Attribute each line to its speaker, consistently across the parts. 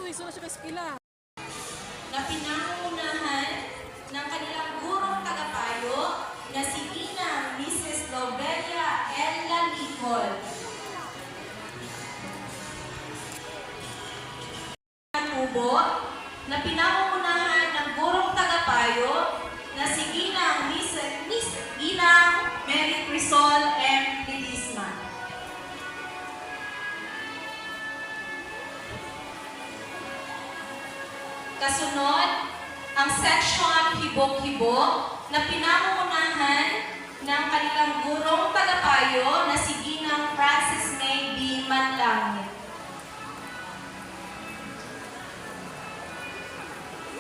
Speaker 1: iso na siya ka-eskwela.
Speaker 2: Na pinangungunahan ng kanilang gurong tagapayo na si Ina Mrs. Lobelia Ella Nicol. Tubo na pinangungunahan ng gurong tagapayo na si Ina Mary Crisol M. Lidisma. Kasunod, ang section Hibok-Hibok na pinangungunahan ng kanilang gurong tagapayo na si Ginang Francis May B. Manlangit.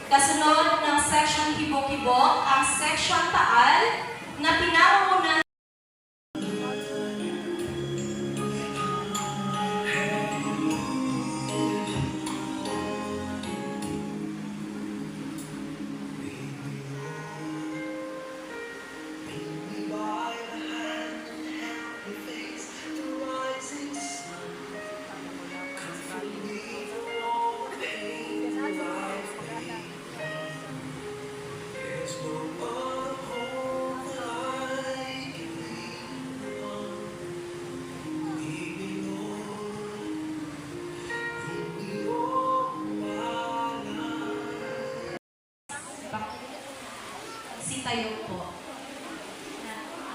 Speaker 2: Kasunod ng section Hibok-Hibok, ang section Taal na pinangungunahan tayo po.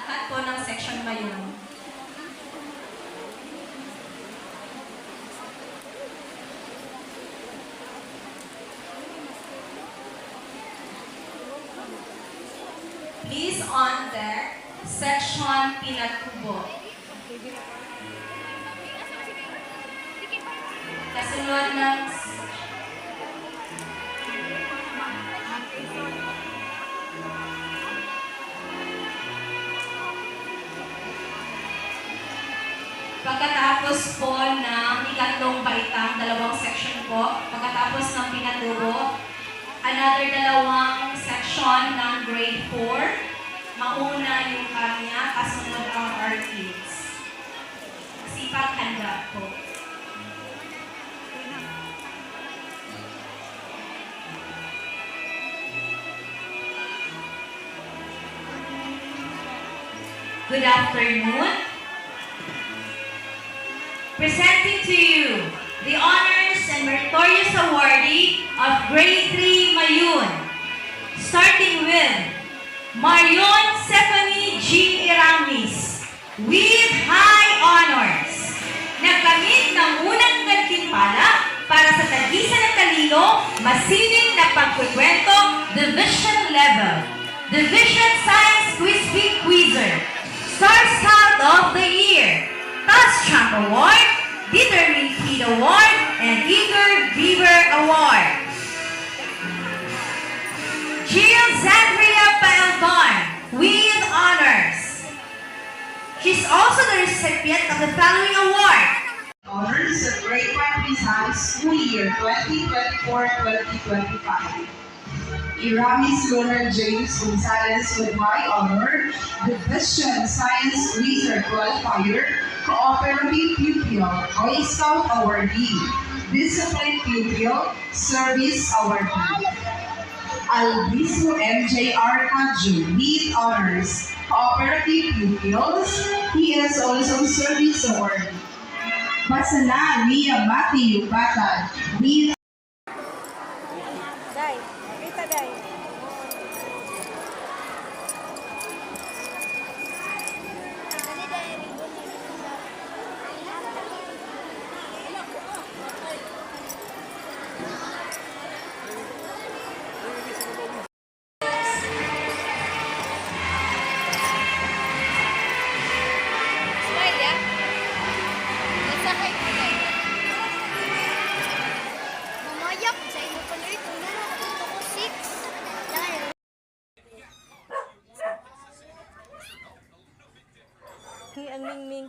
Speaker 2: Lahat po ng section Mayun. Please on deck, section Pinatubo. Kasunod ng pagkatapos po ng ikatlong baitang, dalawang section po, pagkatapos ng Pinatubo, another dalawang section ng grade 4, mauna yung kanya, kasunod ang orchids. Sipag handa po. Good afternoon. Presenting to you the Honors and Meritorious Awardee of Grade 3 Mayun, starting with Marion Stephanie G. Iramis with high honors. Nagkamit ng unang gantimpala para sa Tagisan ng Talino, masining na pagkukwento, Division Level, Division Science Quiz Bee Quizzer, Star Scout of the Year, Task Champ Award, Determined Kid Award, and Eager Beaver Award. Jill Zandria Paelton with honors. She's also the recipient of the following award.
Speaker 3: Honors of Grade 1 Rizal School Year 2024-2025. Iramis Leonard James Gonzalez with high honor, Division Science Quizzer Qualifier, Cooperative Pupil, Boy Scout Awardee, Discipline Pupil, Service Awardee. Albizu MJ Arcadjo with honors, Cooperative Pupils, he is also Service Awardee. Basana Mia Matthew Batad with
Speaker 4: ang Mingming.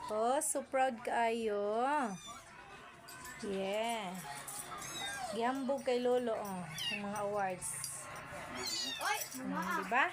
Speaker 4: Oh, so proud kaayo. Yeah. Gihambog kay Lolo, oh, ang mga awards. Diba?